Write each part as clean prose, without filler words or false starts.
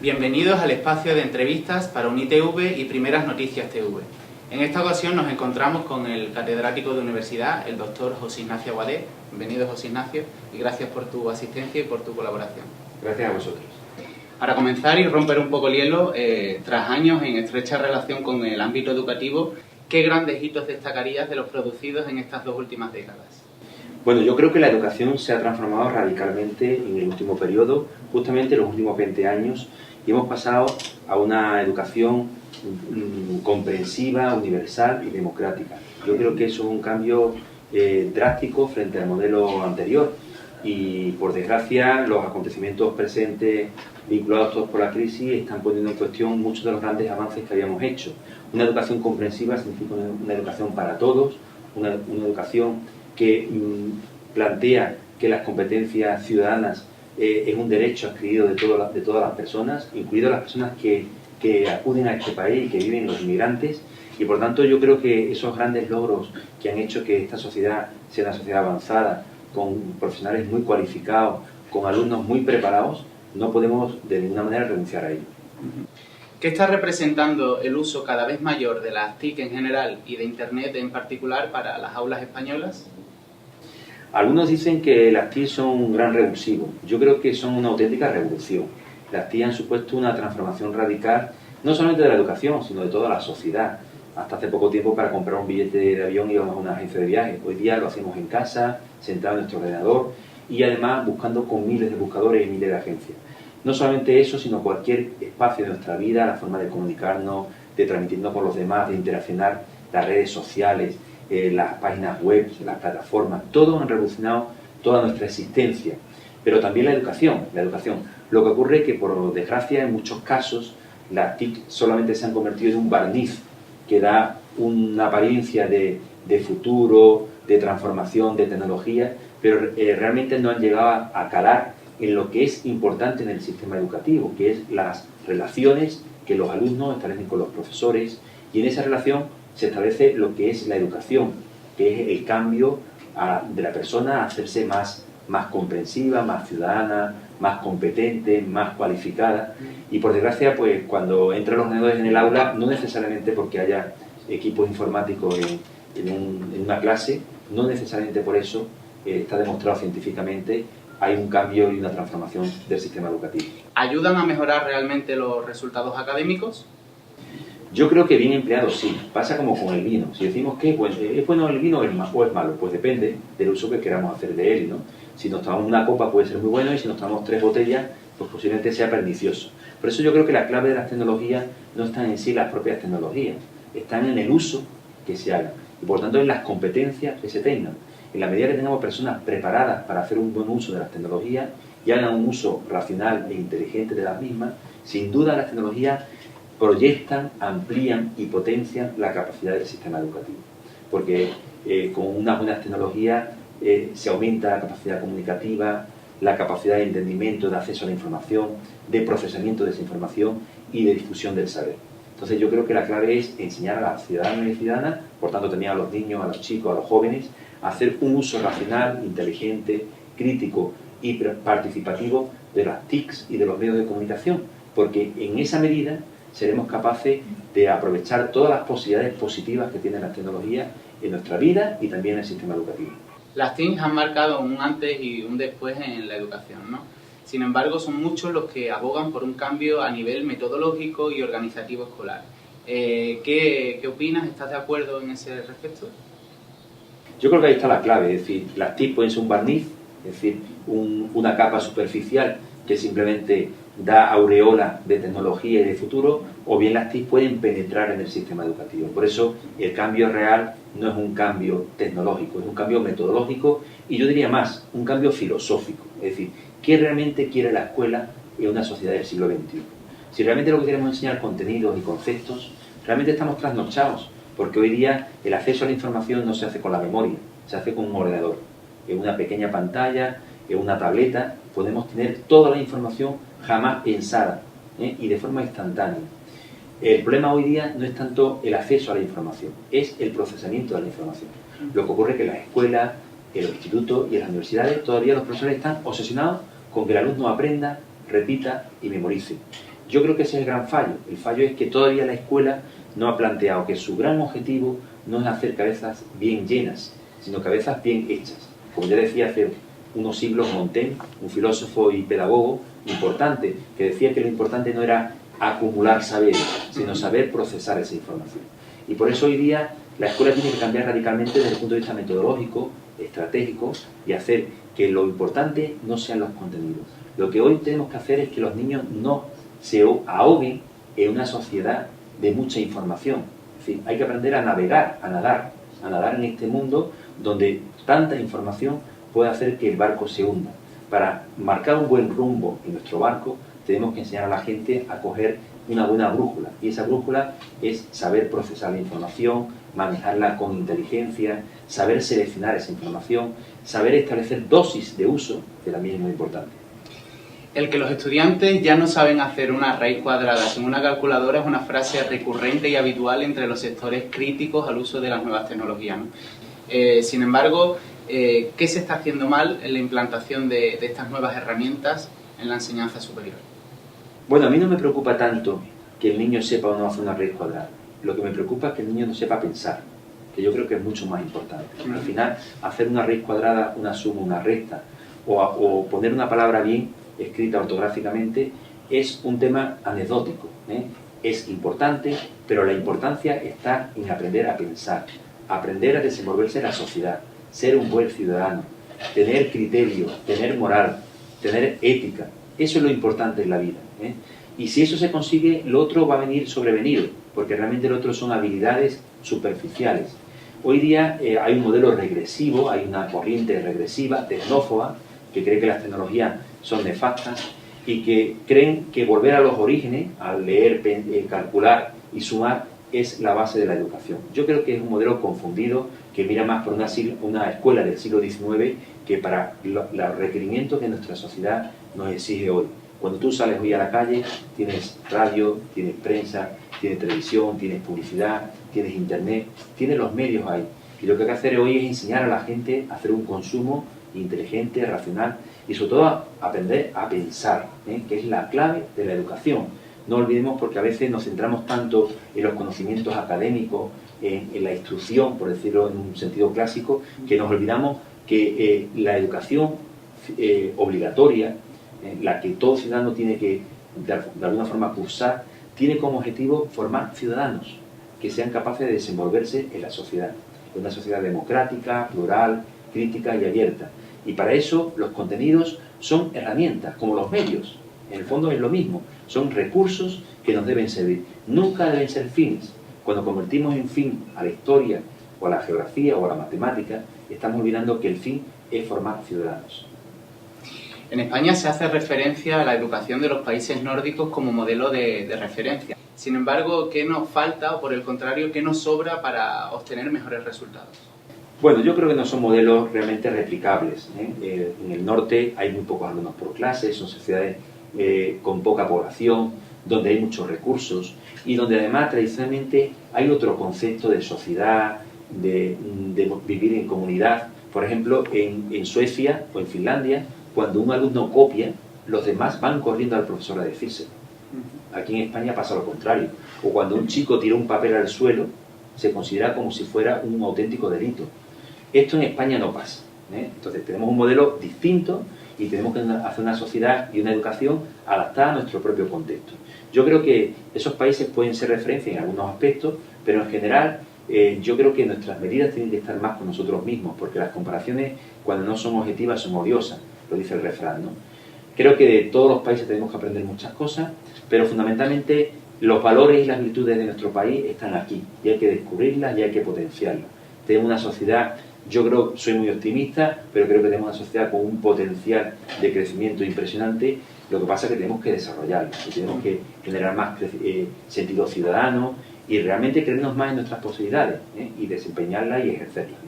Bienvenidos al espacio de entrevistas para UniTV y Primeras Noticias TV. En esta ocasión nos encontramos con el catedrático de universidad, el doctor José Ignacio Aguadé. Bienvenido, José Ignacio, y gracias por tu asistencia y por tu colaboración. Gracias a vosotros. Para comenzar y romper un poco el hielo, tras años en estrecha relación con el ámbito educativo, ¿qué grandes hitos destacarías de los producidos en estas dos últimas décadas? Bueno, yo creo que la educación se ha transformado radicalmente en el último periodo, justamente en los últimos 20 años, y hemos pasado a una educación comprensiva, universal y democrática. Yo creo que eso es un cambio drástico frente al modelo anterior y, por desgracia, los acontecimientos presentes vinculados todos por la crisis están poniendo en cuestión muchos de los grandes avances que habíamos hecho. Una educación comprensiva significa una educación para todos, una educación que plantea que las competencias ciudadanas es un derecho adquirido de todas las personas, incluidas las personas que acuden a este país y que viven los inmigrantes, y por tanto yo creo que esos grandes logros que han hecho que esta sociedad sea una sociedad avanzada, con profesionales muy cualificados, con alumnos muy preparados, no podemos de ninguna manera renunciar a ello. ¿Qué está representando el uso cada vez mayor de las TIC en general y de Internet en particular para las aulas españolas? Algunos dicen que las TIC son un gran revulsivo. Yo creo que son una auténtica revolución. Las TIC han supuesto una transformación radical, no solamente de la educación, sino de toda la sociedad. Hasta hace poco tiempo, para comprar un billete de avión íbamos a una agencia de viajes. Hoy día lo hacemos en casa, sentado en nuestro ordenador y además buscando con miles de buscadores y miles de agencias. No solamente eso, sino cualquier espacio de nuestra vida, la forma de comunicarnos, de transmitirnos con los demás, de interaccionar, las redes sociales, las páginas web, las plataformas, todo han revolucionado toda nuestra existencia. Pero también la educación. Lo que ocurre es que, por desgracia, en muchos casos, las TIC solamente se han convertido en un barniz que da una apariencia de futuro, de transformación, de tecnología, pero realmente no han llegado a calar en lo que es importante en el sistema educativo, que es las relaciones que los alumnos establecen con los profesores, y en esa relación se establece lo que es la educación, que es el cambio de la persona a hacerse más comprensiva, más ciudadana, más competente, más cualificada. Y por desgracia, pues cuando entran los ordenadores en el aula, no necesariamente porque haya equipos informáticos en una clase, no necesariamente por eso está demostrado científicamente, hay un cambio y una transformación del sistema educativo. ¿Ayudan a mejorar realmente los resultados académicos? Yo creo que bien empleado sí. Pasa como con el vino. Si decimos que es bueno el vino o es malo, pues depende del uso que queramos hacer de él, ¿no? Si nos tomamos una copa puede ser muy bueno, y si nos tomamos 3 botellas, pues posiblemente sea pernicioso. Por eso yo creo que la clave de las tecnologías no están en sí las propias tecnologías, están en el uso que se haga y por tanto en las competencias que se tengan. En la medida que tengamos personas preparadas para hacer un buen uso de las tecnologías y hagan un uso racional e inteligente de las mismas, sin duda las tecnologías proyectan, amplían y potencian la capacidad del sistema educativo. Porque con unas buenas tecnologías se aumenta la capacidad comunicativa, la capacidad de entendimiento, de acceso a la información, de procesamiento de esa información y de difusión del saber. Entonces yo creo que la clave es enseñar a las ciudadanas y ciudadanas, por tanto también a los niños, a los chicos, a los jóvenes, a hacer un uso racional, inteligente, crítico y participativo de las TICs y de los medios de comunicación, porque en esa medida seremos capaces de aprovechar todas las posibilidades positivas que tienen las tecnologías en nuestra vida y también en el sistema educativo. Las TIC han marcado un antes y un después en la educación, ¿no? Sin embargo, son muchos los que abogan por un cambio a nivel metodológico y organizativo escolar. ¿Qué opinas? ¿Estás de acuerdo en ese respecto? Yo creo que ahí está la clave, es decir, las TIC pueden ser un barniz, es decir, una capa superficial que simplemente da aureola de tecnología y de futuro, o bien las TIC pueden penetrar en el sistema educativo. Por eso el cambio real no es un cambio tecnológico, es un cambio metodológico y yo diría más, un cambio filosófico. Es decir, ¿qué realmente quiere la escuela en una sociedad del siglo XXI? Si realmente lo que queremos enseñar contenidos y conceptos, realmente estamos trasnochados, porque hoy día el acceso a la información no se hace con la memoria, se hace con un ordenador. En una pequeña pantalla, en una tableta, podemos tener toda la información jamás pensada y de forma instantánea. El problema hoy día no es tanto el acceso a la información, es el procesamiento de la información. Lo que ocurre es que en las escuelas, en los institutos y en las universidades todavía los profesores están obsesionados con que el alumno aprenda, repita y memorice. Yo creo que ese es el gran fallo. El fallo es que todavía la escuela no ha planteado que su gran objetivo no es hacer cabezas bien llenas, sino cabezas bien hechas. Como ya decía hace unos siglos Montaigne, un filósofo y pedagogo importante, que decía que lo importante no era acumular saberes, sino saber procesar esa información. Y por eso hoy día la escuela tiene que cambiar radicalmente desde el punto de vista metodológico, estratégico, y hacer que lo importante no sean los contenidos. Lo que hoy tenemos que hacer es que los niños no se ahoguen en una sociedad de mucha información. Es decir, hay que aprender a navegar, a nadar en este mundo donde tanta información puede hacer que el barco se hunda. Para marcar un buen rumbo en nuestro barco, tenemos que enseñar a la gente a coger una buena brújula. Y esa brújula es saber procesar la información, manejarla con inteligencia, saber seleccionar esa información, saber establecer dosis de uso, que también es muy importante. El que los estudiantes ya no saben hacer una raíz cuadrada sin una calculadora es una frase recurrente y habitual entre los sectores críticos al uso de las nuevas tecnologías, ¿no? Sin embargo, ¿qué se está haciendo mal en la implantación de estas nuevas herramientas en la enseñanza superior? Bueno, a mí no me preocupa tanto que el niño sepa o no hacer una raíz cuadrada. Lo que me preocupa es que el niño no sepa pensar, que yo creo que es mucho más importante. Al final, hacer una raíz cuadrada, una suma, una resta, o poner una palabra bien escrita ortográficamente, es un tema anecdótico, ¿eh? Es importante, pero la importancia está en aprender a pensar, aprender a desenvolverse en la sociedad, ser un buen ciudadano, tener criterio, tener moral, tener ética. Eso es lo importante en la vida, ¿eh? Y si eso se consigue, lo otro va a venir sobrevenido, porque realmente lo otro son habilidades superficiales. Hoy día hay un modelo regresivo, hay una corriente regresiva, tecnófoba, que cree que las tecnologías son nefastas y que creen que volver a los orígenes, al leer, calcular y sumar, es la base de la educación. Yo creo que es un modelo confundido que mira más por una escuela del siglo XIX que para los requerimientos que nuestra sociedad nos exige hoy. Cuando tú sales hoy a la calle, tienes radio, tienes prensa, tienes televisión, tienes publicidad, tienes internet, tienes los medios ahí. Y lo que hay que hacer hoy es enseñar a la gente a hacer un consumo inteligente, racional y sobre todo aprender a pensar, que es la clave de la educación. No olvidemos, porque a veces nos centramos tanto en los conocimientos académicos, en la instrucción, por decirlo en un sentido clásico, que nos olvidamos que la educación obligatoria, la que todo ciudadano tiene que de alguna forma cursar, tiene como objetivo formar ciudadanos que sean capaces de desenvolverse en la sociedad, en una sociedad democrática, plural, crítica y abierta. Y para eso los contenidos son herramientas, como los medios. En el fondo es lo mismo, son recursos que nos deben servir. Nunca deben ser fines. Cuando convertimos en fin a la historia, o a la geografía, o a la matemática, estamos olvidando que el fin es formar ciudadanos. En España se hace referencia a la educación de los países nórdicos como modelo de referencia. Sin embargo, ¿qué nos falta o por el contrario, qué nos sobra para obtener mejores resultados? Bueno, yo creo que no son modelos realmente replicables, ¿eh? En el norte hay muy pocos alumnos por clase, son sociedades con poca población, donde hay muchos recursos y donde además tradicionalmente hay otro concepto de sociedad, de vivir en comunidad. Por ejemplo, en Suecia o en Finlandia, cuando un alumno copia, los demás van corriendo al profesor a decírselo. Aquí en España pasa lo contrario. O cuando un chico tira un papel al suelo, se considera como si fuera un auténtico delito. Esto en España no pasa, ¿eh? Entonces tenemos un modelo distinto y tenemos que hacer una sociedad y una educación adaptada a nuestro propio contexto. Yo creo que esos países pueden ser referencia en algunos aspectos, pero en general yo creo que nuestras medidas tienen que estar más con nosotros mismos, porque las comparaciones, cuando no son objetivas, son odiosas, lo dice el refrán, ¿no? Creo que de todos los países tenemos que aprender muchas cosas, pero fundamentalmente los valores y las virtudes de nuestro país están aquí, y hay que descubrirlas y hay que potenciarlas. Tenemos una sociedad, yo creo, soy muy optimista, pero creo que tenemos una sociedad con un potencial de crecimiento impresionante. Lo que pasa es que tenemos que desarrollarlo, que tenemos que generar más sentido ciudadano y realmente creernos más en nuestras posibilidades, y desempeñarlas y ejercerlas.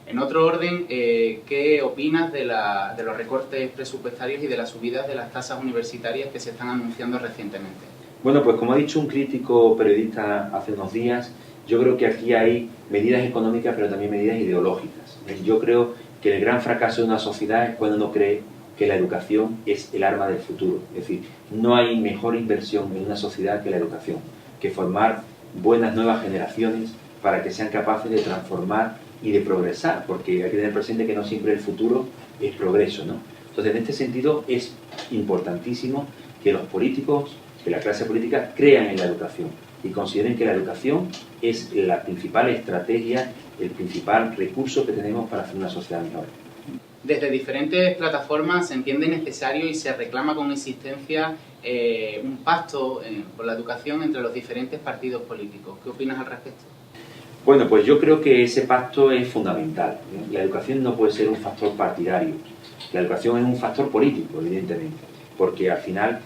En otro orden, ¿qué opinas de los recortes presupuestarios y de las subidas de las tasas universitarias que se están anunciando recientemente? Bueno, pues como ha dicho un crítico periodista hace unos días, yo creo que aquí hay medidas económicas, pero también medidas ideológicas. Yo creo que el gran fracaso de una sociedad es cuando no cree que la educación es el arma del futuro. Es decir, no hay mejor inversión en una sociedad que la educación, que formar buenas nuevas generaciones para que sean capaces de transformar y de progresar, porque hay que tener presente que no siempre el futuro es progreso, ¿no? Entonces, en este sentido, es importantísimo que los políticos, que la clase política, crean en la educación y consideren que la educación es la principal estrategia, el principal recurso que tenemos para hacer una sociedad mejor. Desde diferentes plataformas se entiende necesario y se reclama con insistencia un pacto por la educación entre los diferentes partidos políticos. ¿Qué opinas al respecto? Bueno, pues yo creo que ese pacto es fundamental. La educación no puede ser un factor partidario. La educación es un factor político, evidentemente, porque al final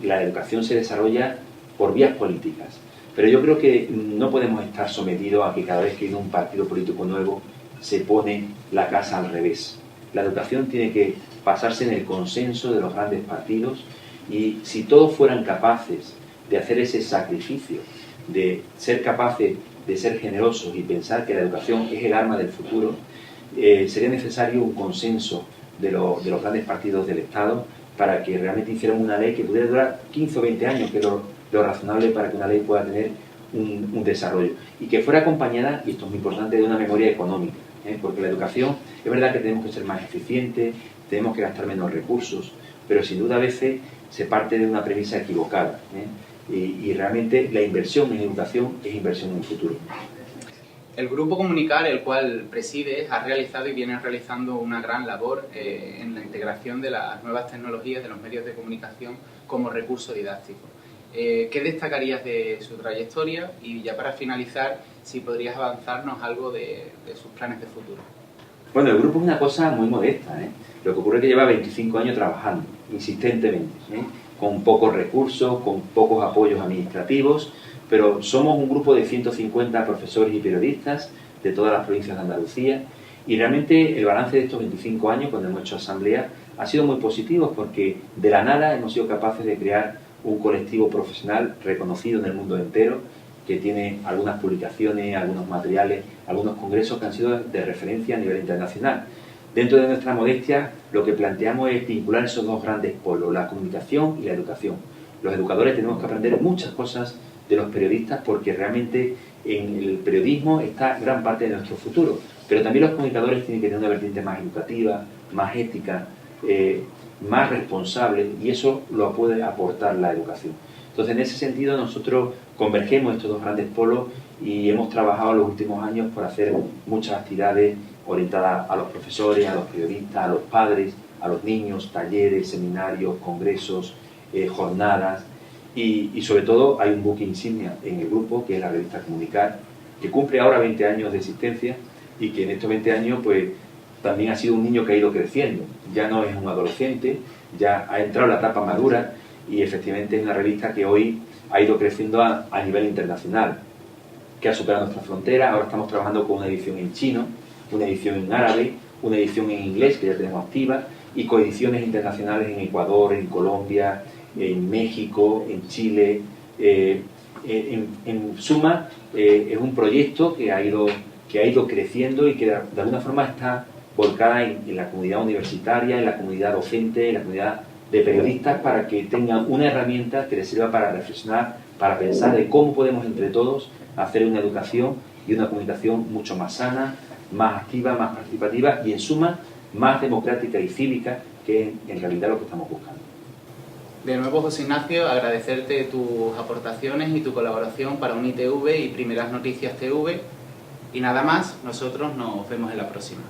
la educación se desarrolla por vías políticas. Pero yo creo que no podemos estar sometidos a que cada vez que viene un partido político nuevo se pone la casa al revés. La educación tiene que basarse en el consenso de los grandes partidos y si todos fueran capaces de hacer ese sacrificio, de ser capaces de ser generosos y pensar que la educación es el arma del futuro, sería necesario un consenso de los grandes partidos del Estado para que realmente hicieran una ley que pudiera durar 15 o 20 años, que es lo razonable para que una ley pueda tener un desarrollo. Y que fuera acompañada, y esto es muy importante, de una memoria económica, porque la educación, es verdad que tenemos que ser más eficientes, tenemos que gastar menos recursos, pero sin duda a veces se parte de una premisa equivocada. Y realmente la inversión en educación es inversión en el futuro. El Grupo Comunicar, el cual presides, ha realizado y viene realizando una gran labor en la integración de las nuevas tecnologías de los medios de comunicación como recurso didáctico. ¿Qué destacarías de su trayectoria? Y ya para finalizar, si podrías avanzarnos algo de sus planes de futuro. Bueno, el grupo es una cosa muy modesta. Lo que ocurre es que lleva 25 años trabajando, insistentemente, con pocos recursos, con pocos apoyos administrativos, pero somos un grupo de 150 profesores y periodistas de todas las provincias de Andalucía y realmente el balance de estos 25 años, cuando hemos hecho asamblea, ha sido muy positivo porque de la nada hemos sido capaces de crear un colectivo profesional reconocido en el mundo entero, que tiene algunas publicaciones, algunos materiales, algunos congresos que han sido de referencia a nivel internacional. Dentro de nuestra modestia, lo que planteamos es vincular esos dos grandes polos, la comunicación y la educación. Los educadores tenemos que aprender muchas cosas de los periodistas porque realmente en el periodismo está gran parte de nuestro futuro, pero también los comunicadores tienen que tener una vertiente más educativa, más ética, más responsable, y eso lo puede aportar la educación. Entonces, en ese sentido, nosotros convergemos estos dos grandes polos y hemos trabajado en los últimos años por hacer muchas actividades orientadas a los profesores, a los periodistas, a los padres, a los niños, talleres, seminarios, congresos, jornadas y sobre todo hay un buque insignia en el grupo que es la revista Comunicar, que cumple ahora 20 años de existencia y que en estos 20 años pues también ha sido un niño que ha ido creciendo, ya no es un adolescente, ya ha entrado en la etapa madura y efectivamente es una revista que hoy ha ido creciendo a nivel internacional, que ha superado nuestras fronteras. Ahora estamos trabajando con una edición en chino, una edición en árabe, una edición en inglés que ya tenemos activa y coediciones internacionales en Ecuador, en Colombia, en México, en Chile. En suma, es un proyecto que ha ido creciendo y que de alguna forma está volcada en la comunidad universitaria, en la comunidad docente, en la comunidad de periodistas para que tengan una herramienta que les sirva para reflexionar, para pensar de cómo podemos entre todos hacer una educación y una comunicación mucho más sana, más activa, más participativa y en suma más democrática y cívica, que es en realidad lo que estamos buscando. De nuevo, José Ignacio, agradecerte tus aportaciones y tu colaboración para UniTV y Primeras Noticias TV. Y nada más, nosotros nos vemos en la próxima.